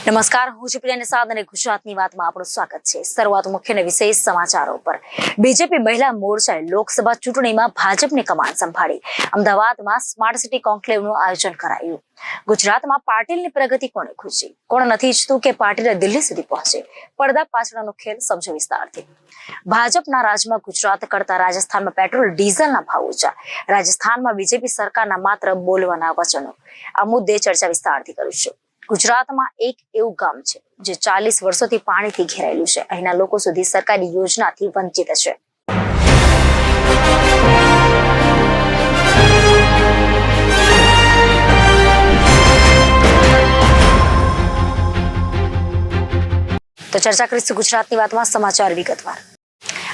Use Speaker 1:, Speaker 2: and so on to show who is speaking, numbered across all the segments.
Speaker 1: નમસ્કાર, હું છું પ્રિયા નિષાદ અને ગુજરાતની વાતમાં આપણું સ્વાગત છે। શરૂઆત મુખ્ય અને વિશેષ સમાચારો પર। બીજેપી મહિલા મોરચાએ લોકસભા ચૂંટણીમાં ભાજપની કમાન સંભાળી। અમદાવાદમાં સ્માર્ટ સિટી કોન્ક્લેવનું આયોજન કરાયું। ગુજરાતમાં પાટીલની પ્રગતિ કોને ખુશી? કોણ નથી ઈચ્છતું કે પાટીલ દિલ્હી સુધી પહોંચે? પડદા પાછળનો ખેલ સમજો વિસ્તારથી। ભાજપના રાજમાં ગુજરાત કરતા રાજસ્થાનમાં પેટ્રોલ ડીઝલના ભાવ ઊંચા। રાજસ્થાનમાં બીજેપી સરકારના માત્ર બોલવાના વચનો। આ મુદ્દે ચર્ચા વિસ્તારથી કરીશું। ગુજરાતમાં એક એવું ગામ છે જે 40 વર્ષોથી પાણીથી ઘેરાયેલું છે। અહીંના લોકો સુધી સરકારી યોજનાથી વંચિત છે। તો ચર્ચા કરીશું ગુજરાતની વાતમાં। સમાચાર વિગતવાર।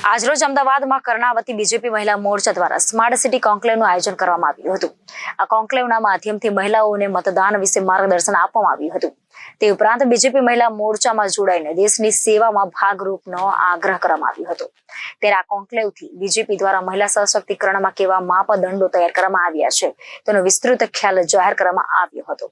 Speaker 1: આજરોજ અમદાવાદમાં કર્ણાવતી બીજેપી મહિલા મોરચા દ્વારા સ્માર્ટ સિટી કોન્ક્લેવનું આયોજન કરવામાં આવ્યું હતું। આ કોન્ક્લેવના માધ્યમથી મહિલાઓને મતદાન વિશે માર્ગદર્શન આપવામાં આવ્યું હતું। તે ઉપરાંત બીજેપી મહિલા મોરચામાં જોડાઈને દેશની સેવામાં ભાગરૂપનો આગ્રહ કરવામાં આવ્યો હતો। ત્યારે આ કોન્ક્લેવથી બીજેપી દ્વારા મહિલા સશક્તિકરણમાં કેવા માપદંડો તૈયાર કરવામાં આવ્યા છે તેનો વિસ્તૃત ખ્યાલ જાહેર કરવામાં આવ્યો હતો।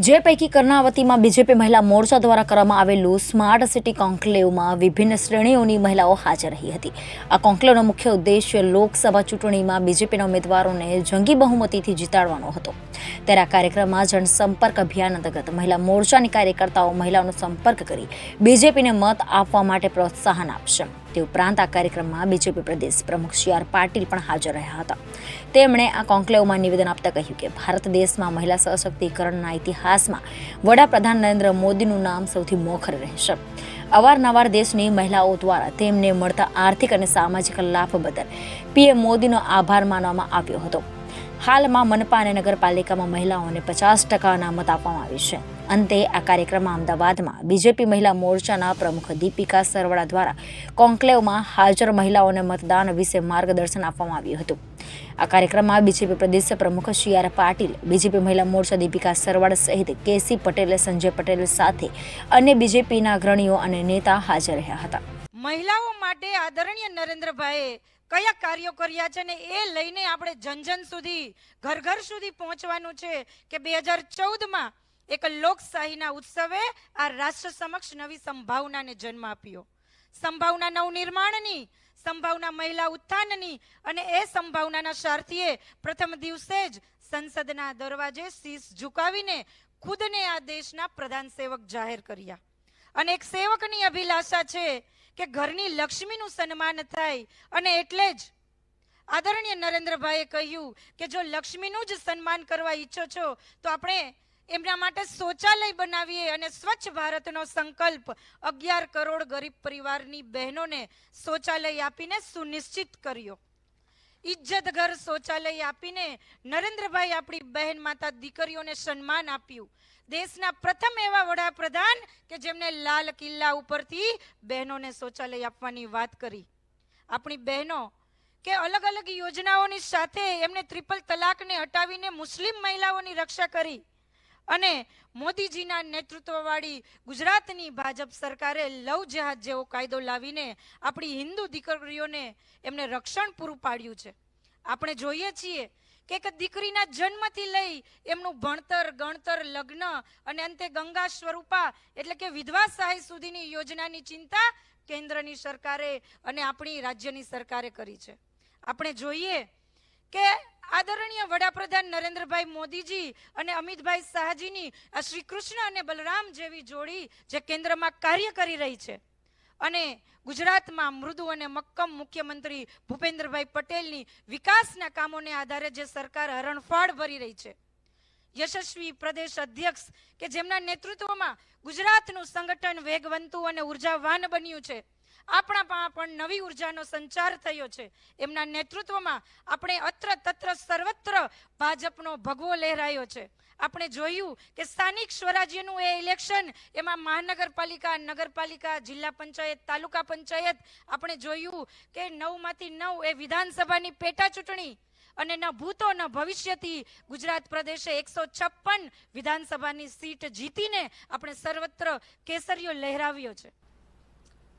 Speaker 1: જે પૈકી કર્ણાવતીમાં બીજેપી મહિલા મોરચા દ્વારા કરવામાં આવેલું સ્માર્ટ સિટી કોન્ક્લેવમાં વિભિન્ન શ્રેણીઓની મહિલાઓ હાજર રહી હતી। આ કોન્ક્લેવનો મુખ્ય ઉદ્દેશ્ય લોકસભા ચૂંટણીમાં બીજેપીના ઉમેદવારોને જંગી બહુમતીથી જીતાડવાનો હતો। ત્યારે આ કાર્યક્રમમાં જનસંપર્ક અભિયાન અંતર્ગત મહિલા મોરચાની કાર્યકર્તાઓ મહિલાઓનો સંપર્ક કરી બીજેપીને મત આપવા માટે પ્રોત્સાહન આપશે। તે ઉપરાંત આ કાર્યક્રમમાં બીજેપી પ્રદેશ પ્રમુખ સી.આર. પાટીલ પણ હાજર રહ્યા હતા। તેમણે આ કોન્ક્લેવમાં નિવેદન આપતા કહ્યું કે ભારત દેશમાં મહિલા સશક્તિકરણના ઇતિહાસમાં વડાપ્રધાન નરેન્દ્ર મોદીનું નામ સૌથી મોખરે રહેશે। અવારનવાર દેશની મહિલાઓ દ્વારા તેમને મળતા આર્થિક અને સામાજિક લાભ બદલ પીએમ મોદીનો આભાર માનવામાં આવ્યો હતો। હાલમાં મનપા અને નગરપાલિકામાં મહિલાઓને 50% અનામત આપવામાં આવી છે। અંતે આ કાર્યક્રમમાં અમદાવાદમાં બીજેપી મહિલા મોરચાના પ્રમુખ દીપિકા સરવડા દ્વારા કોન્ક્લેવમાં હાજર મહિલાઓને મતદાન વિશે માર્ગદર્શન આપવામાં આવ્યું હતું। આ કાર્યક્રમમાં બીજેપી પ્રદેશ પ્રમુખ સી.આર. પાટીલ, બીજેપી મહિલા મોરચા દીપિકા સરવડા સહિત કે.સી. પટેલ, સંજય પટેલ સાથે અન્ય બીજેપીના અગ્રણીઓ અને નેતા હાજર રહ્યા હતા।
Speaker 2: મહિલાઓ માટે આદરણીય નરેન્દ્રભાઈએ કયા કાર્યો કર્યા છે ને એ લઈને આપણે જન સુધી, ઘર ઘર સુધી પહોંચવાનું છે કે 2014માં એક લોકશાહીના ઉત્સવે આ રાષ્ટ્ર સમક્ષ નવી સંભાવનાને જન્મ આપ્યો। સંભાવના નવનિર્માણની, સંભાવના મહિલા ઉત્થાનની અને એ સંભાવનાના સારથીએ પ્રથમ દિવસે જ સંસદના દરવાજે શીશ ઝુકાવીને ખુદને આ દેશના પ્રધાન સેવક જાહેર કર્યા। અને એક સેવકની અભિલાષા છે કે ઘરની લક્ષ્મીનું સન્માન થાય અને એટલે જ આદરણીય નરેન્દ્રભાઈએ કહ્યું કે જો લક્ષ્મીનું જ સન્માન કરવા ઈચ્છો છો તો આપણે એમના માટે શૌચાલય બનાવીએ અને સ્વચ્છ ભારતનો સંકલ્પ 11 કરોડ ગરીબ પરિવારની બહેનોને શૌચાલય આપીને સુનિશ્ચિત કર્યો। ઇજ્જત ઘર શૌચાલય આપીને નરેન્દ્રભાઈ આપણી બહેન માતા દીકરીઓને સન્માન આપ્યું। દેશના પ્રથમ એવા વડાપ્રધાન કે જેમને લાલ કિલ્લા ઉપરથી બહેનોને શૌચાલય આપવાની વાત કરી। આપણી બહેનો કે અલગ અલગ યોજનાઓની સાથે એમને ટ્રિપલ તલાકને હટાવીને મુસ્લિમ મહિલાઓની રક્ષા કરી। અને મોદીજીના નેતૃત્વવાળી ગુજરાતની ભાજપ સરકારે લવ જેહાદ જેવો કાયદો લાવીને આપણી હિન્દુ દીકરીઓને એમને રક્ષણ પૂરું પાડ્યું છે। આપણે જોઈએ છીએ કે એક દીકરીના જન્મથી લઈ એમનું ભણતર, ગણતર, લગ્ન અને અંતે ગંગા સ્વરૂપા એટલે કે વિધવા સહાય સુધીની યોજનાની ચિંતા કેન્દ્રની સરકારે અને આપણી રાજ્યની સરકારે કરી છે। આપણે જોઈએ કે આદરણીય વડાપ્રધાન નરેન્દ્રભાઈ મોદીજી અને અમિતભાઈ શાહજીની આ શ્રી કૃષ્ણ અને બલરામ જેવી જોડી જે કેન્દ્રમાં કાર્ય કરી રહી છે અને ગુજરાતમાં મૃદુ અને મક્કમ મુખ્યમંત્રી ભૂપેન્દ્રભાઈ પટેલની વિકાસના કામોને આધારે જે સરકાર હરણફાળ ભરી રહી છે, યશસ્વી પ્રદેશ અધ્યક્ષ કે જેમના નેતૃત્વમાં ગુજરાતનું સંગઠન વેગવંતું અને ઉર્જાવાન બન્યું છે, આપણામાં પણ નવી ઉર્જાનો સંચાર થયો છે। એમના નેતૃત્વમાં આપણે અત્ર તત્ર સર્વત્ર ભાજપનો ભગવો લહેરાયો છે। આપણે જોયું કે સ્થાનિક સ્વરાજ્યનું એ ઇલેક્શન, એમાં મહાનગરપાલિકા, નગરપાલિકા, જિલ્લા પંચાયત, તાલુકા પંચાયત, આપણે જોયું કે 9માંથી 9 એ વિધાનસભાની પેટા ચૂંટણી અને ન ભૂતો ન ભવિષ્યથી ગુજરાત પ્રદેશે 156 વિધાનસભાની સીટ જીતીને આપણે સર્વત્ર કેસરીઓ લહેરાવ્યો છે।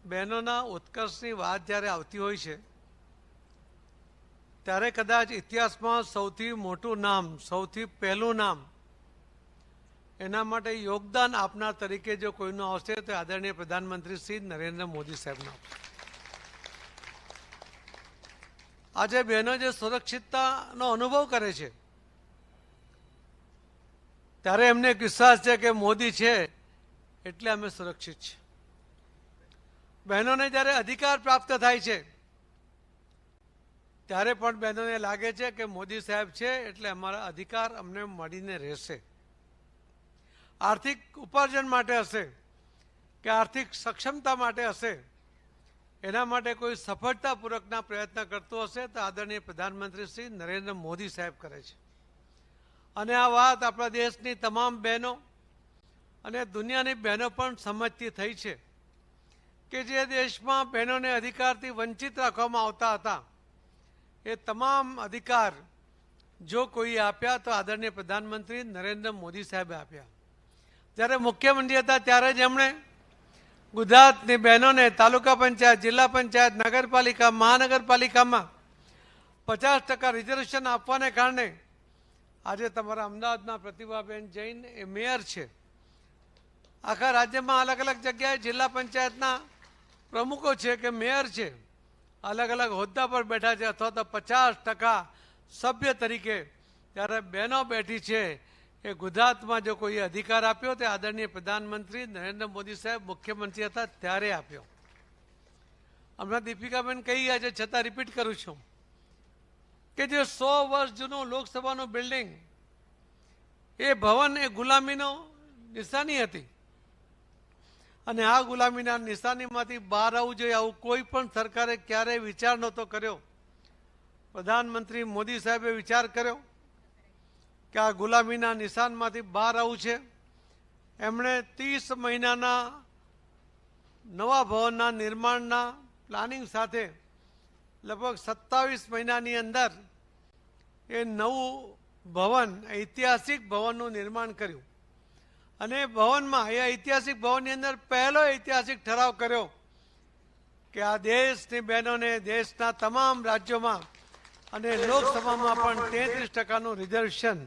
Speaker 3: બહેનોના ઉત્કર્ષની વાત જ્યારે આવતી હોય છે ત્યારે કદાચ ઇતિહાસમાં સૌથી મોટું નામ, સૌથી પહેલું નામ એના માટે યોગદાન આપનાર તરીકે જો કોઈનું આવશે તો આદરણીય પ્રધાનમંત્રી શ્રી નરેન્દ્ર મોદી સાહેબનો. આજે બહેનો જે સુરક્ષિતતાનો અનુભવ કરે છે ત્યારે એમને એક વિશ્વાસ છે કે મોદી છે એટલે અમે સુરક્ષિત છીએ. બહેનોને જ્યારે અધિકાર પ્રાપ્ત થાય છે ત્યારે પણ બહેનોને લાગે છે કે મોદી સાહેબ છે એટલે અમારા અધિકાર અમને મળીને રહેશે. આર્થિક ઉપાર્જન માટે હશે કે આર્થિક સક્ષમતા માટે હશે, એના માટે કોઈ સફળતાપૂર્વકના પ્રયત્ન કરતો હશે તો આદરણીય પ્રધાનમંત્રી શ્રી નરેન્દ્ર મોદી સાહેબ કરે છે. અને આ વાત આપણા દેશની તમામ બહેનો અને દુનિયાની બહેનો પણ સમજતી થઈ છે કે જે દેશમાં બહેનોને અધિકારથી વંચિત રાખવામાં આવતા હતા એ તમામ અધિકાર જો કોઈ આપ્યા તો આદરણીય પ્રધાનમંત્રી નરેન્દ્ર મોદી સાહેબે આપ્યા. જ્યારે મુખ્યમંત્રી હતા ત્યારે જ એમણે ગુજરાતની બહેનોને તાલુકા પંચાયત, જિલ્લા પંચાયત, નગરપાલિકા, મહાનગરપાલિકામાં 50% રિઝર્વેશન આપવાને કારણે આજે તમારા અમદાવાદના પ્રતિભાબેન જૈન એ મેયર છે. આખા રાજ્યમાં અલગ અલગ જગ્યાએ જિલ્લા પંચાયતના પ્રમુખો છે કે મેયર છે, અલગ અલગ હોદ્દા પર બેઠા છે, અથવા તો 50% સભ્ય તરીકે જ્યારે બહેનો બેઠી છે એ ગુજરાતમાં જો કોઈ અધિકાર આપ્યો તે આદરણીય પ્રધાનમંત્રી નરેન્દ્ર મોદી સાહેબ મુખ્યમંત્રી હતા ત્યારે આપ્યો. હમણાં દીપિકાબેન કહી ગયા છે છતાં રિપીટ કરું છું કે જે 100 વર્ષ જૂનું લોકસભાનું બિલ્ડિંગ એ ભવન એ ગુલામીનો નિશાની હતી અને આ ગુલામીના નિશાનીમાંથી બહાર આવવું જોઈએ આવું કોઈ પણ સરકારે ક્યારેય વિચાર નહોતો કર્યો. પ્રધાનમંત્રી મોદી સાહેબે વિચાર કર્યો કે આ ગુલામીના નિશાનમાંથી બહાર આવવું છે. એમણે 30 મહિનાના નવા ભવનના નિર્માણના પ્લાનિંગ સાથે લગભગ 27 મહિનાની અંદર એ નવું ભવન, ઐતિહાસિક ભવનનું નિર્માણ કર્યું. અને ભવનમાં એ ઐતિહાસિક ભવનની અંદર પહેલો ઐતિહાસિક ઠરાવ કર્યો કે આ દેશની બહેનોને દેશના તમામ રાજ્યોમાં અને લોકસભામાં પણ 33%નું રિઝર્વેશન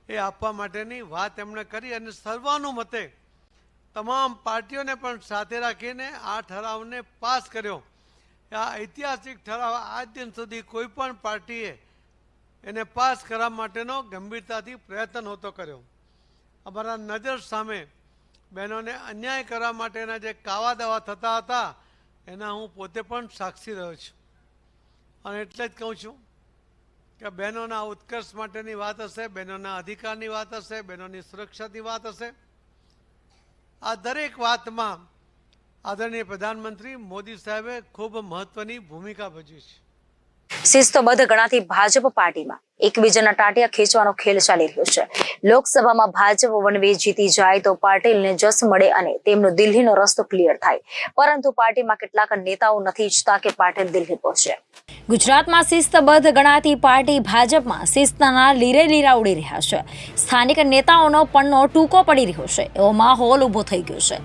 Speaker 3: એ આપવા માટેની વાત એમણે કરી અને સર્વાનુમતે તમામ પાર્ટીઓને પણ સાથે રાખીને આ ઠરાવને પાસ કર્યો. આ ઐતિહાસિક ઠરાવ આજ દિન સુધી કોઈ પણ પાર્ટીએ એને પાસ કરવા માટેનો ગંભીરતાથી પ્રયત્ન નહોતો કર્યો. અમારા નજર સામે બહેનોને અન્યાય કરવા માટેના જે કાવા દાવા થતા હતા એના હું પોતે પણ સાક્ષી રહ્યો છું. અને એટલે જ કહું છું કે બહેનોના ઉત્કર્ષ માટેની વાત હશે, બહેનોના અધિકારની વાત હશે, બહેનોની સુરક્ષાની વાત હશે, આ દરેક વાતમાં આદરણીય પ્રધાનમંત્રી મોદી સાહેબે ખૂબ મહત્વની ભૂમિકા ભજવી છે.
Speaker 1: શિસ્તબદ્ધ ગણાતી ભાજપ પાર્ટીમાં એકબીજાના ટાંટિયા ખેંચવાનો ખેલ ચાલી રહ્યો છે. લોકસભામાં ભાજપ વન વે જીતી જાય તો પાટીલને જસ મળે અને તેમનો દિલ્હીનો રસ્તો ક્લિયર થાય, પરંતુ પાર્ટીમાં કેટલાક નેતાઓ નથી ઈચ્છતા કે પાટીલ દિલ્હી પહોંચે. ગુજરાતમાં શિસ્તબદ્ધ ગણાતી પાર્ટી ભાજપમાં શિસ્તના લીરે લીરા ઉડી રહ્યા છે. સ્થાનિક નેતાઓનો પન્નો ટૂંકો પડી રહ્યો છે એવો માહોલ ઉભો થઈ ગયો છે.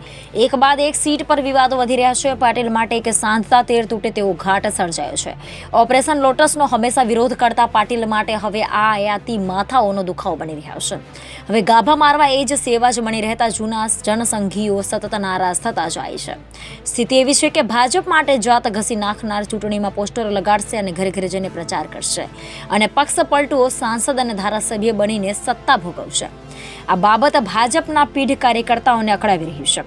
Speaker 1: એક બાદ એક સીટ પર વિવાદો વધી રહ્યા છે. પાટીલ માટે એક સાંધતા તેર તૂટે તેવો ઘાટ સર્જાયો છે. ઓપરેશન લોટસનો હંમેશા વિરોધ કરતા પાટીલ માટે હવે આ આયાતી માથાઓનો દુખાવો બની રહ્યા છે. હવે ગાભા મારવા એ જ સેવા જ બની રહેતા જૂના જનસંઘીઓ સતત નારાજ થતા જાય છે. સ્થિતિ એવી છે કે ભાજપ માટે જાત ઘસી નાખનાર ચૂંટણીમાં પોસ્ટરો લગાડશે અને ઘરે ઘરે જઈને પ્રચાર કરશે અને પક્ષ પલટુઓ સાંસદ અને ધારાસભ્ય બનીને સત્તા ભોગવશે. આ બાબત ભાજપના પીઢ કાર્યકર્તાઓને અકળાવી રહી છે.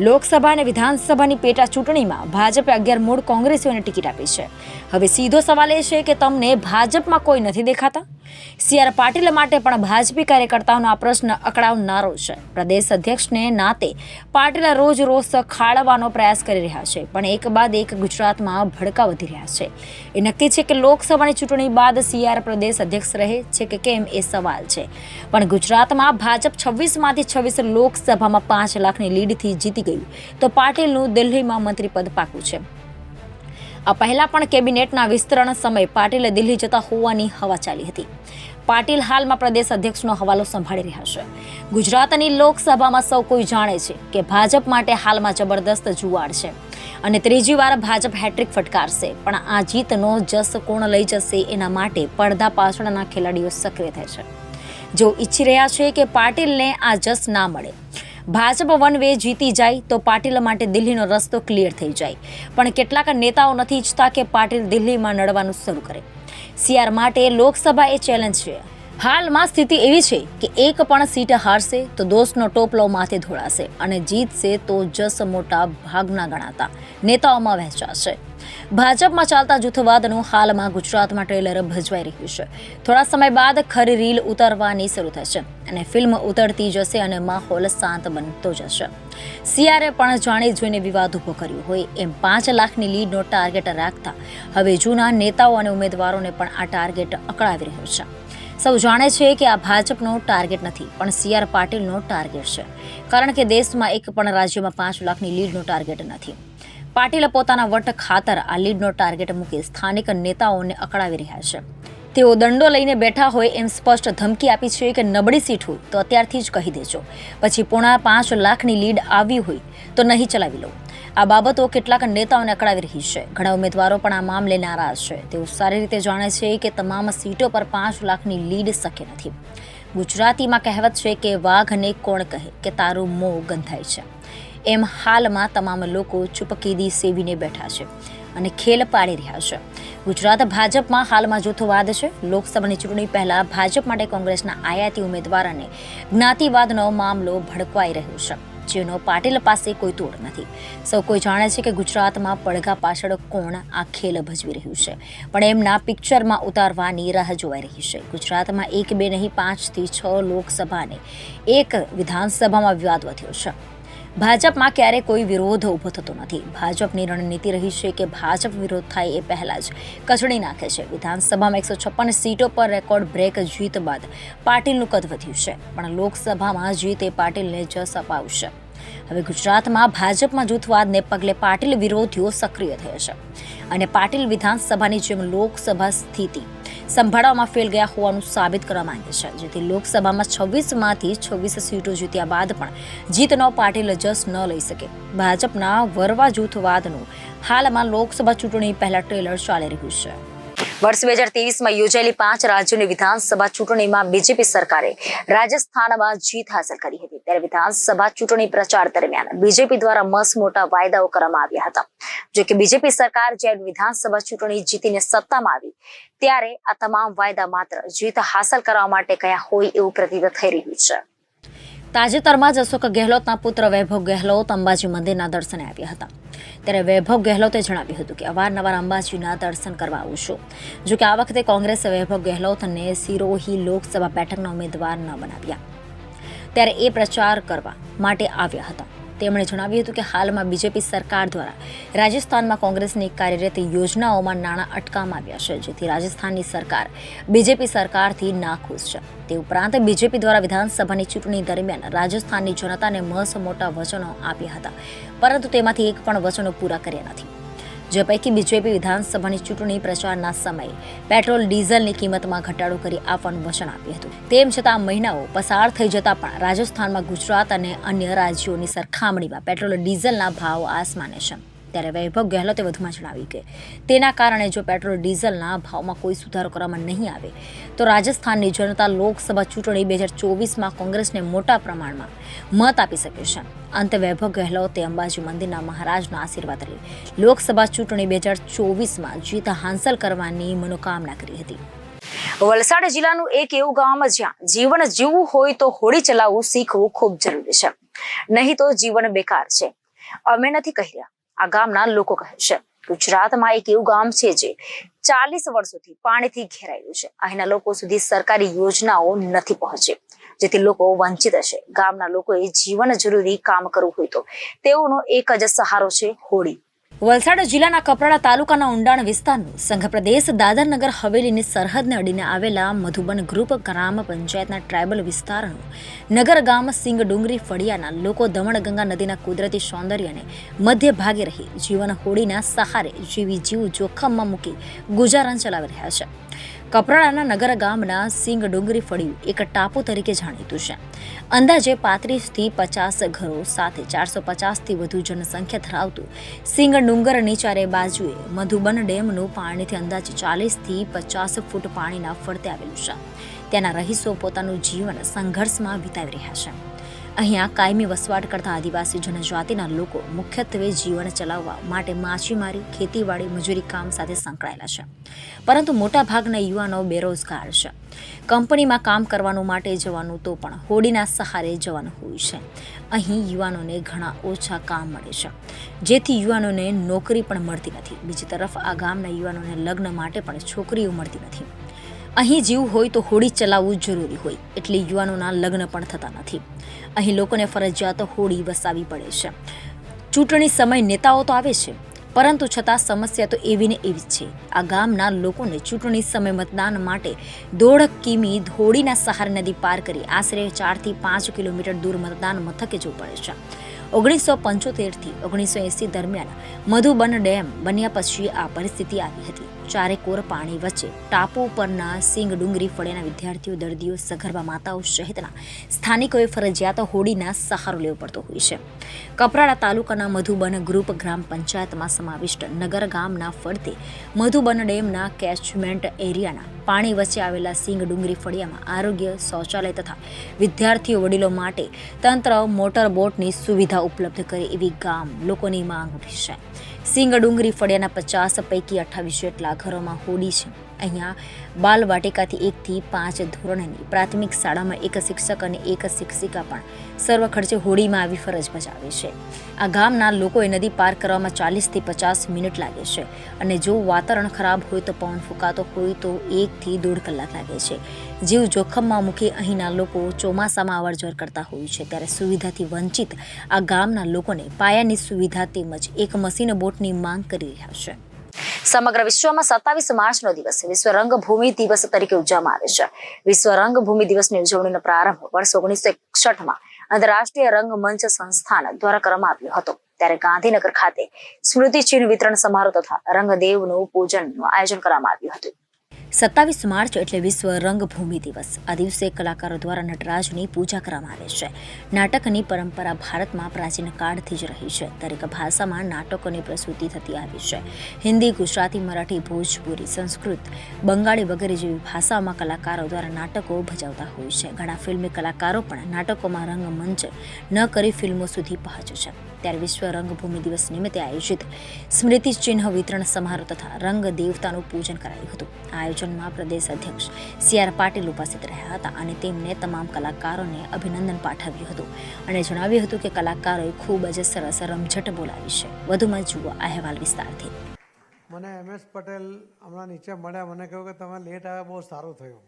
Speaker 1: લોકસભા અને વિધાનસભાની પેટા ચૂંટણીમાં ભાજપે 11 મૂળ કોંગ્રેસીઓને ટિકિટ આપી છે. હવે સીધો સવાલ એ છે કે તમને ભાજપમાં કોઈ નથી દેખાતા? સી.આર. પાટીલ માટે પણ ભાજપી કાર્યકર્તાઓનો આ પ્રશ્ન અકળાવનારો છે. પ્રદેશ અધ્યક્ષને નાતે પાટીલ રોજ રોજ ખાળવાનો પ્રયાસ કરી રહ્યા છે, પણ એક બાદ એક ગુજરાતમાં ભડકા વધી રહ્યા છે. એ નક્કી છે કે લોકસભાની ચૂંટણી બાદ સી.આર. પ્રદેશ અધ્યક્ષ રહે છે કે કેમ એ સવાલ છે. પણ ગુજરાતમાં ભાજપ 26માંથી 26 લોકસભામાં 5 લાખની લીડથી જીતી ગયું તો પાટીલનું દિલ્હીમાં મંત્રીપદ પાકું છે. આ પહેલા પણ કેબિનેટના વિસ્તરણ સમયે પાટીલે દિલ્હી જતા હોવાની હવા ચાલી હતી. પાટીલ હાલમાં પ્રદેશ અધ્યક્ષનો હવાલો સંભાળી રહ્યા છે. ગુજરાતની લોકસભામાં સૌ કોઈ જાણે છે કે ભાજપ માટે હાલમાં જબરદસ્ત જુવાડ છે અને ત્રીજી વાર ભાજપ હેટ્રિક ફટકારશે. પણ આ જીતનો જસ કોણ લઈ જશે એના માટે પડદા પાછળના ખેલાડીઓ સક્રિય થાય છે. જેઓ ઈચ્છી રહ્યા છે કે પાટીલને આ જસ ના મળે. ભાજપ વન વે જીતી જાય તો પાટીલ માટે દિલ્હીનો રસ્તો ક્લિયર થઈ જાય, પણ કેટલાક નેતાઓ નથી ઈચ્છતા કે પાટીલ દિલ્હીમાં લડવાનું શરૂ કરે. CR માટે લોકસભા એ ચેલેન્જ છે. હાલમાં સ્થિતિ એવી છે કે એક પણ સીટ હારશે તો દોષનો ટોપલો માથે ધોળાશે અને જીતશે તો જસ મોટા ભાગના ગણાતા નેતાઓમાં વહેંચાશે. ભાજપમાં ચાલતા જૂથવાદનું હાલમાં ગુજરાતમાં ટ્રેલર ભજવાઈ રહ્યું છે. થોડા સમય બાદ ખરી રીલ ઉતારવાની શરૂ થશે અને ફિલ્મ ઉતરતી જશે અને માહોલ શાંત બનતો જશે. CRએ પણ જાણી જોઈને વિવાદ ઉભો કર્યો હોય એમ 5 લાખની લીડનો ટાર્ગેટ રાખતા હવે જૂના નેતાઓ અને ઉમેદવારોને પણ આ ટાર્ગેટ અકળાવી રહ્યો છે. સૌ જાણે છે કે આ ભાજપનો ટાર્ગેટ નથી પણ CR પાટીલનો ટાર્ગેટ છે, કારણ કે દેશમાં એક પણ રાજ્યમાં 5 લાખની લીડનો ટાર્ગેટ નથી. પાટીલ પોતાના વટ ખાતર આ લીડનો ટાર્ગેટ મૂકી સ્થાનિક નેતાઓને અકળાવી રહ્યા છે. તેઓ દંડો લઈને બેઠા હોય એમ સ્પષ્ટ ધમકી આપી છે કે નબળી સીટ હોય તો અત્યારથી જ કહી દેજો, પછી પોણા 5 લાખની લીડ આવી હોય તો નહીં ચલાવી લો. આ બાબતો કેટલાક નેતાઓને અકળાવી રહી છે. ઘણા ઉમેદવારો પણ આ મામલે નારાજ છે. તેઓ સારી રીતે જાણે છે કે તમામ સીટો પર 5 લાખની લીડ શક્ય નથી. ગુજરાતીમાં કહેવત છે કે વાઘને કોણ કહે કે તારું મોં ગંધાય છે, એમ હાલમાં તમામ લોકો ચૂપકીદી સેવીને બેઠા છે અને ખેલ પાડી રહ્યા છે. ગુજરાત ભાજપમાં હાલમાં જૂથવાદ છે. લોકસભાની ચૂંટણી પહેલા ભાજપ માટે કોંગ્રેસના આયાતી ઉમેદવાર અને જ્ઞાતિવાદનો મામલો ભડકવાઈ રહ્યો છે, જેનો પાટીલ પાસે કોઈ તોડ નથી. સૌ કોઈ જાણે છે કે ગુજરાતમાં પડઘા પાછળ કોણ આ ખેલ ભજવી રહ્યું છે, પણ એમના પિક્ચરમાં ઉતારવાની રાહ જોવાઈ રહી છે. ગુજરાતમાં 1 2 નહીં 5 થી 6 લોકસભાને 1 વિધાનસભામાં વિવાદ વધ્યો છે. ભાજપમાં ક્યારેય કોઈ વિરોધ ઊભો થતો નથી. ભાજપની રણનીતિ રહી છે કે ભાજપ વિરોધ થાય એ પહેલા જ કચડી નાખે છે. વિધાનસભામાં 156 સીટો પર રેકોર્ડ બ્રેક જીત બાદ પાટીલનું કદ વધ્યું છે, પણ લોકસભામાં જીતે પાટીલને જસ અપાવશે. હવે ગુજરાતમાં ભાજપમાં જૂથવાદને પગલે પાટીલ વિરોધીઓ સક્રિય થયા છે અને પાટીલ વિધાનસભાની જેમ લોકસભા સ્થિતિ સંભાળવામાં ફેલ ગયા હોવાનું સાબિત કરવા માંગે છે, જેથી લોકસભામાં 26માંથી 26 સીટો જીત્યા બાદ પણ જીતનો પાટીલ જસ ન લઈ શકે. ભાજપના વરવા જૂથવાદનું હાલમાં લોકસભા ચૂંટણી પહેલા ટ્રેલર ચાલી રહ્યું છે. વર્ષ 2023માં યોજાયેલી 5 રાજ્યોની વિધાનસભા ચૂંટણીમાં બીજેપી સરકારે રાજસ્થાનમાં જીત હાંસલ કરી હતી. ત્યારે વિધાનસભા ચૂંટણી પ્રચાર દરમિયાન બીજેપી દ્વારા મસમોટા વાયદાઓ કરવામાં આવ્યા હતા. જો કે બીજેપી સરકાર જ્યારે વિધાનસભા ચૂંટણી જીતીને સત્તામાં આવી ત્યારે આ તમામ વાયદા માત્ર જીત હાંસલ કરવા માટે કયા હોય એવું પ્રતીત થઈ રહ્યું છે. તાજેતરમાં જ અશોક ગેહલોતના પુત્ર વૈભવ ગેહલોત અંબાજી મંદિરના દર્શને આવ્યા હતા. ત્યારે વૈભવ ગેહલોતે જણાવ્યું હતું કે અવારનવાર અંબાજીના દર્શન કરવા આવું છું. જો કે આ વખતે કોંગ્રેસે વૈભવ ગેહલોતને સિરોહી લોકસભા બેઠકના ઉમેદવાર ન બનાવ્યા, ત્યારે એ પ્રચાર કરવા માટે આવ્યા હતા. તેમણે જણાવ્યું હતું કે હાલમાં બીજેપી સરકાર દ્વારા રાજસ્થાનમાં કોંગ્રેસની કાર્યરત યોજનાઓમાં નાણાં અટકાવવામાં આવ્યા છે, જેથી રાજસ્થાનની સરકાર બીજેપી સરકારથી નાખુશ છે. તે ઉપરાંત બીજેપી દ્વારા વિધાનસભાની ચૂંટણી દરમિયાન રાજસ્થાનની જનતાને મોટા વચનો આપ્યા હતા, પરંતુ તેમાંથી એક પણ વચનો પૂરા કર્યા નથી. જે પૈકી બીજેપી વિધાનસભાની ચૂંટણી પ્રચારના સમયે પેટ્રોલ ડીઝલની કિંમતમાં ઘટાડો કરી આપવાનું વચન આપ્યું હતું. તેમ છતાં મહિનાઓ પસાર થઈ જતા પણ રાજસ્થાનમાં ગુજરાત અને અન્ય રાજ્યોની સરખામણીમાં પેટ્રોલ ડીઝલના ભાવ આસમાને છે. ત્યારે વૈભવ ગેહલોતે વધુમાં જણાવ્યું કે તેના કારણે જો પેટ્રોલ ડીઝલના ભાવમાં કોઈ સુધારો કરવામાં નહીં આવે તો રાજસ્થાનની જનતા લોકસભા ચૂંટણી 2024માં કોંગ્રેસને મોટા પ્રમાણમાં મત આપી શકે છે. અંતે વૈભવ ગેહલોતે અંબાજી મંદિરના મહારાજના આશીર્વાદ લઈ લોકસભા ચૂંટણી 2024માં જીત હાંસલ કરવાની મનોકામના કરી હતી. વલસાડ જિલ્લાનું એક એવું ગામ જ્યાં જીવન જીવવું હોય તો હોડી ચલાવવું શીખવું ખૂબ જરૂરી છે, નહીં તો જીવન બેકાર છે. અમે નથી કહી રહ્યા, આ ગામના લોકો કહે છે. ગુજરાતમાં એક એવું ગામ છે જે 40 વર્ષોથી પાણીથી ઘેરાયેલું છે. અહીંના લોકો સુધી સરકારી યોજનાઓ નથી પહોંચી, જેથી લોકો વંચિત છે. ગામના લોકોએ જીવન જરૂરી કામ કરવું હોય તો તેઓનો એક જ સહારો છે હોડી. વલસાડ જિલ્લાના કપરાડા તાલુકાના ઊંડાણ વિસ્તારનું સંઘ પ્રદેશ દાદરનગર હવેલીની સરહદને અડીને આવેલા મધુબન ગ્રુપ ગ્રામ પંચાયતના ટ્રાયબલ વિસ્તારનું નગર ગામ સિંગ ડુંગરી ફળિયાના લોકો દમણગંગા નદીના કુદરતી સૌંદર્યને મધ્ય ભાગે રહી જીવન હોડીના સહારે જીવ જોખમમાં મૂકી ગુજારણ ચલાવી રહ્યા છે. કપરાડાના નગર ગામના સિંગ ડુંગરી ફળિયું એક ટાપુ તરીકે જાણીતું છે. અંદાજે 35થી 50 ઘરો સાથે 450થી વધુ જનસંખ્યા ધરાવતું સિંગ ડુંગરની ચારે બાજુએ મધુબન ડેમનું પાણીથી અંદાજે 40થી 50 ફૂટ પાણીના ફરતે આવેલું છે. ત્યાંના રહીશો પોતાનું જીવન સંઘર્ષમાં વિતાવી રહ્યા છે. અહીંયા કાયમી વસવાટ કરતા આદિવાસી જનજાતિના લોકો મુખ્યત્વે જીવન ચલાવવા માટે માછીમારી, ખેતીવાડી, મજૂરી કામ સાથે સંકળાયેલા છે. પરંતુ મોટાભાગના યુવાનો બેરોજગાર છે. કંપનીમાં કામ કરવાનું માટે જવાનું તો પણ હોડીના સહારે જવાનું હોય છે. અહીં યુવાનોને ઘણા ઓછા કામ મળે છે, જેથી યુવાનોને નોકરી પણ મળતી નથી. બીજી તરફ આ ગામના યુવાનોને લગ્ન માટે પણ છોકરીઓ મળતી નથી. અહીં જીવ હોય તો હોડી ચલાવવું જરૂરી હોય, એટલે યુવાનોના લગ્ન પણ થતા નથી. અહીં લોકોને ફરજિયાત હોડી વસાવી પડે છે. ચૂંટણી સમય નેતાઓ તો આવે છે, પરંતુ છતાં સમસ્યા તો એવી ને એવી જ છે. આ ગામના લોકોને ચૂંટણી સમય મતદાન માટે 1.5 કિમી હોડીના સહારે નદી પાર કરી આશરે 4થી 5 કિલોમીટર દૂર મતદાન મથકે જવું પડે છે. 1975થી 1980 દરમિયાન મધુબન ડેમ બન્યા પછી આ પરિસ્થિતિ આવી હતી. ચારે કોર પાણી વચ્ચે ટાપુ પરના સિંગ ડુંગરી ફળિયાના વિદ્યાર્થીઓ, દર્દીઓ, સગર્ભા માતાઓ સહિતના સ્થાનિકોએ ફરજિયાત હોડીના સહારો લેવો પડતો હોય છે. કપરાડા તાલુકાના મધુબન ગ્રુપ ગ્રામ પંચાયતમાં સમાવિષ્ટ નગર ગામના ફરતે મધુબન ડેમના કેચમેન્ટ એરિયાના પાણી વચ્ચે આવેલા સિંગ ડુંગરી ફળિયામાં આરોગ્ય, શૌચાલય તથા વિદ્યાર્થીઓ, વડીલો માટે તંત્ર મોટર બોટની સુવિધા ઉપલબ્ધ કરે એવી ગામ લોકોની માંગ ઉઠી છે. સિંગ ડુંગરી ફળિયાના 50 પૈકી 28 જેટલા ઘરોમાં હોડી છે. અહીંયા બાલવાટિકાથી 1 થી 5 ધોરણની પ્રાથમિક શાળામાં એક શિક્ષક અને એક શિક્ષિકા પણ સર્વ ખર્ચે હોડીમાં આવી ફરજ બજાવે છે. આ ગામના લોકોએ નદી પાર કરવામાં 40 થી 50 મિનિટ લાગે છે અને જો વાતાવરણ ખરાબ હોય તો પવન ફૂંકાતો હોય તો 1 થી 1.5 કલાક લાગે છે. જીવ જોખમમાં મૂકી અહીંના લોકો ચોમાસામાં અવરજવર કરતા હોય છે, ત્યારે સુવિધાથી વંચિત આ ગામના લોકોને પાયાની સુવિધા તેમજ એક મશીન બોટની માંગ કરી રહ્યા છે. સમગ્ર વિશ્વમાં 27 માર્ચનો દિવસ વિશ્વ રંગભૂમિ દિવસ તરીકે ઉજવવામાં આવે છે. વિશ્વ રંગભૂમિ દિવસની ઉજવણીનો પ્રારંભ વર્ષ 1961માં આંતરરાષ્ટ્રીય રંગમંચ સંસ્થાન દ્વારા કરવામાં આવ્યો હતો. ત્યારે ગાંધીનગર ખાતે સ્મૃતિ ચિહ્ન વિતરણ સમારોહ તથા રંગદેવનું પૂજનનું આયોજન કરવામાં આવ્યું હતું. 27 માર્ચ એટલે વિશ્વ રંગભૂમિ દિવસ. આ દિવસે કલાકારો દ્વારા નટરાજની પૂજા કરવામાં આવે છે. નાટકની પરંપરા ભારતમાં પ્રાચીન કાળથી જ રહી છે. દરેક ભાષામાં નાટકોની પ્રસ્તુતિ થતી આવી છે. હિન્દી, ગુજરાતી, મરાઠી, ભોજપુરી, સંસ્કૃત, બંગાળી વગેરે જેવી ભાષાઓમાં કલાકારો દ્વારા નાટકો ભજવતા હોય છે. ઘણા ફિલ્મી કલાકારો પણ નાટકોમાં રંગમંચ ન કરી ફિલ્મો સુધી પહોંચે છે. ત્યારે વિશ્વ રંગભૂમિ દિવસ નિમિત્તે આયોજિત સ્મૃતિ ચિહ્ન વિતરણ સમારોહ તથા રંગ દેવતાનું પૂજન કરાયું હતું. આયોજનમાં પ્રદેશ અધ્યક્ષ CR પાટીલ ઉપસ્થિત રહ્યા હતા અને તેમને તમામ કલાકારોને અભિનંદન પાઠવ્યું હતું અને જણાવ્યું હતું કે કલાકારોએ ખૂબ જ સરસ રમઝટ બોલાવી છે. વધુમાં જુઓ આ અહેવાલ વિસ્તારથી.
Speaker 3: મને MS પટેલ હમણાં નીચે મળ્યા, મને કહ્યું કે તમે લેટ આવ્યા, બહુ સારું થયું.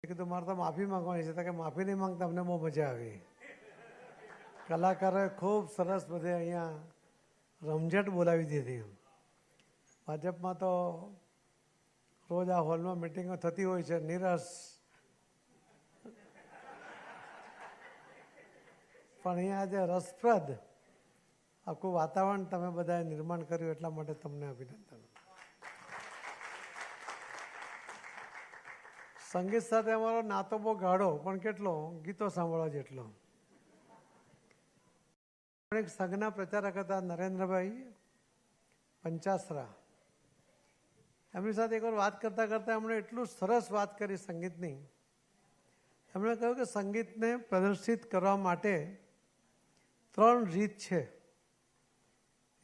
Speaker 3: મેં કીધું મારે તો માફી માંગવાની છે, કે માફી નહીં માંગતા, અમને બહુ મજા આવી. કલાકારોએ ખૂબ સરસ બધે અહીંયા રમઝટ બોલાવી દીધી. ભાજપમાં તો રોજ આ હોલમાં મિટિંગો થતી હોય છે, નીરસ, પણ અહીંયા આજે રસપ્રદ આખું વાતાવરણ તમે બધાએ નિર્માણ કર્યું, એટલા માટે તમને અભિનંદન. સંગીત સાથે અમારો નાતો બહુ ગાઢો, પણ કેટલો ગીતો સાંભળવા જેટલો. એક સંઘના પ્રચારક હતા નરેન્દ્રભાઈ પંચાસરા. એમની સાથે એકવાર વાત કરતાં કરતાં એમણે એટલું સરસ વાત કરી સંગીતની. એમણે કહ્યું કે સંગીતને પ્રદર્શિત કરવા માટે 3 રીત છે.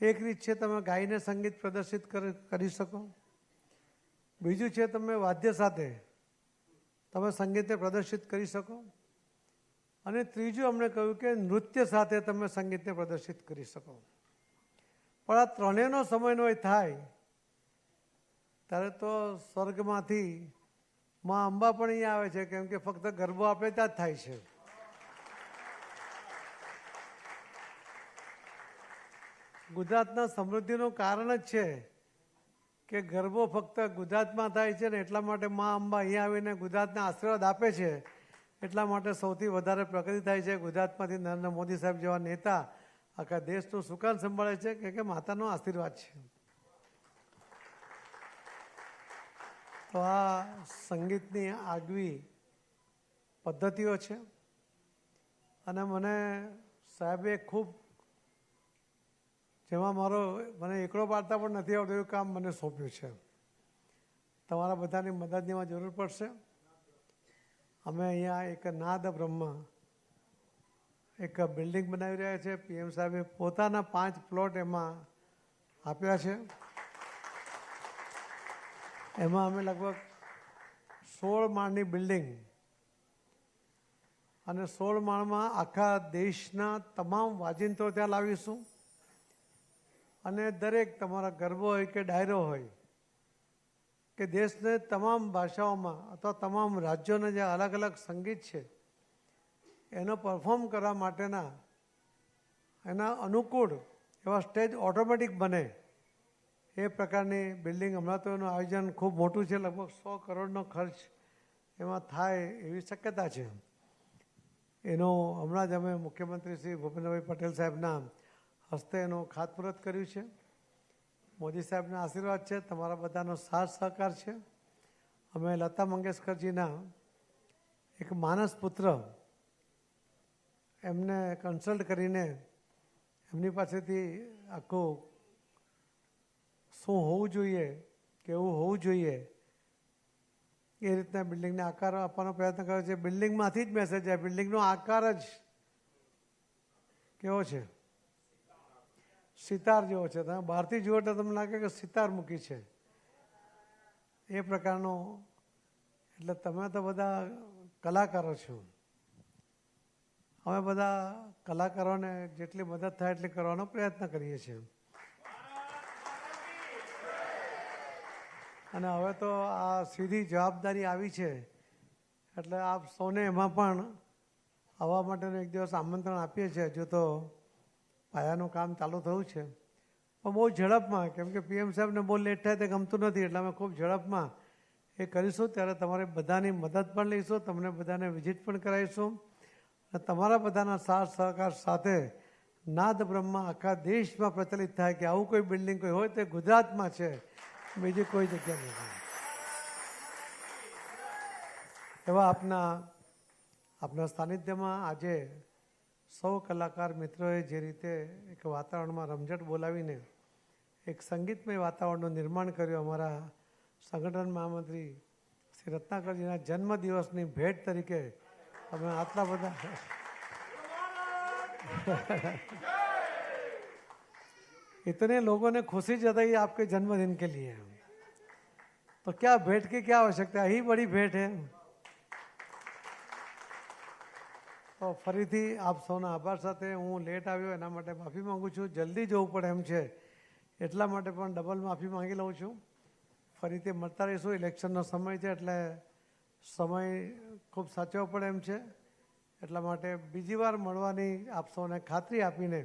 Speaker 3: એક રીત છે તમે ગાઈને સંગીત પ્રદર્શિત કરી શકો. બીજું છે તમે વાદ્ય સાથે તમે સંગીતને પ્રદર્શિત કરી શકો. અને ત્રીજું અમને કહ્યું કે નૃત્ય સાથે તમે સંગીતને પ્રદર્શિત કરી શકો. પણ આ ત્રણેયનો સમન્વય થાય ત્યારે તો સ્વર્ગમાંથી માં અંબા પણ અહીંયા આવે છે, કેમ કે ફક્ત ગરબો આપણે ત્યાં જ થાય છે. ગુજરાતના સમૃદ્ધિનું કારણ જ છે કે ગરબો ફક્ત ગુજરાતમાં થાય છે ને એટલા માટે માં અંબા અહીંયા આવીને ગુજરાતને આશીર્વાદ આપે છે. એટલા માટે સૌથી વધારે પ્રગતિ થાય છે. ગુજરાતમાંથી નરેન્દ્ર મોદી સાહેબ જેવા નેતા આખા દેશનું સુકાન સંભાળે છે કે માતાનો આશીર્વાદ છે. તો આ સંગીતની આગવી પદ્ધતિઓ છે અને મને સાહેબે ખૂબ, જેમાં મને એકલો પાડતા પણ નથી આવતું એવું કામ મને સોંપ્યું છે. તમારા બધાની મદદની જરૂર પડશે. અમે અહીંયા એક નાદ બ્રહ્મ એક બિલ્ડિંગ બનાવી રહ્યા છે. PM સાહેબે પોતાના 5 પ્લોટ એમાં આપ્યા છે. એમાં અમે લગભગ 16 માળની બિલ્ડિંગ અને 16 માળમાં આખા દેશના તમામ વાજિંત્રો ત્યાં લાવીશું અને દરેક તમારા ગરબો હોય કે ડાયરો હોય કે દેશને તમામ ભાષાઓમાં અથવા તમામ રાજ્યોના જે અલગ અલગ સંગીત છે એનો પરફોર્મ કરવા માટેના એના અનુકૂળ એવા સ્ટેજ ઓટોમેટિક બને એ પ્રકારની બિલ્ડિંગ. હમણાં તો એનું આયોજન ખૂબ મોટું છે, લગભગ 100 કરોડનો ખર્ચ એમાં થાય એવી શક્યતા છે. એનો હમણાં જ અમે મુખ્યમંત્રી શ્રી ભૂપેન્દ્રભાઈ પટેલ સાહેબના હસ્તે એનું ખાતમુહૂર્ત કર્યું છે. મોદી સાહેબના આશીર્વાદ છે, તમારા બધાનો સાથ સહકાર છે. અમે લતા મંગેશકરજીના એક માનસ પુત્ર એમને કન્સલ્ટ કરીને એમની પાસેથી આખું શું હોવું જોઈએ, કેવું હોવું જોઈએ એ રીતના બિલ્ડિંગને આકાર આપવાનો પ્રયત્ન કર્યો છે. બિલ્ડિંગમાંથી જ મેસેજ જાય. બિલ્ડિંગનો આકાર જ કેવો છે? સિતાર જેવો છે. તમે બહારથી જુઓ તો તમને લાગે કે સિતાર મૂકી છે એ પ્રકારનો. એટલે તમે તો બધા કલાકારો છો. અમે બધા કલાકારોને જેટલી મદદ થાય એટલી કરવાનો પ્રયત્ન કરીએ છીએ. અને હવે તો આ સીધી જવાબદારી આવી છે એટલે આપ સૌને એમાં પણ આવવા માટેનું એક દિવસ આમંત્રણ આપીએ છીએ. હજુ તો પાયાનું કામ ચાલુ થયું છે પણ બહુ ઝડપમાં, કેમ કે PM સાહેબને બહુ લેટ થાય તે ગમતું નથી એટલે અમે ખૂબ ઝડપમાં એ કરીશું. ત્યારે તમારે બધાની મદદ પણ લઈશું, તમને બધાને વિઝિટ પણ કરાવીશું અને તમારા બધાના સાથ સહકાર સાથે નાદ બ્રહ્મ આખા દેશમાં પ્રચલિત થાય કે આવું કોઈ બિલ્ડિંગ કોઈ હોય તે ગુજરાતમાં છે, બીજી કોઈ જગ્યા નથી. એવા આપના સાનિધ્યમાં આજે સૌ કલાકાર મિત્રોએ જે રીતે એક વાતાવરણમાં રમઝટ બોલાવીને એક સંગીતમય વાતાવરણનું નિર્માણ કર્યું, અમારા સંગઠન મહામંત્રી શ્રી રત્નાકરજીના જન્મદિવસની ભેટ તરીકે અમે આટલા બધા इतने लोगों ने खुशी जताई आपके जन्मदिन के लिए, तो क्या भेंट की क्या आवश्यकता है, यही बड़ी भेंट है. તો ફરીથી આપ સૌના આભાર સાથે હું લેટ આવ્યો એના માટે માફી માગું છું. જલ્દી જવું પડે એમ છે એટલા માટે પણ ડબલ માફી માંગી લઉં છું. ફરીથી મળતા રહીશું. ઇલેક્શનનો સમય છે એટલે સમય ખૂબ સાચવવો પડે એમ છે. એટલા માટે બીજી વાર મળવાની આપ સૌને ખાતરી આપીને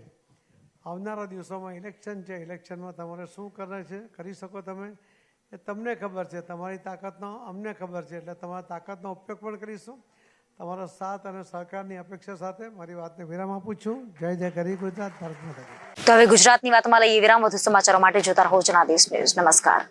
Speaker 3: આવનારા દિવસોમાં ઇલેક્શન છે, ઇલેક્શનમાં તમારે શું કરી શકો તમે એ તમને ખબર છે, તમારી તાકાતનો અમને ખબર છે, એટલે તમારા તાકાતનો ઉપયોગ પણ કરીશું. તમારો સાથ અને સહકારની અપેક્ષા સાથે મારી વાતને વિરામ આપું છું. જય જય ગરી ગુજરાત, ભારત માતા.
Speaker 1: તો હવે ગુજરાતની વાતમાં લઈએ વિરામ. વધુ સમાચારો માટે જોતા રહો જનાદેશ ન્યૂઝ. નમસ્કાર.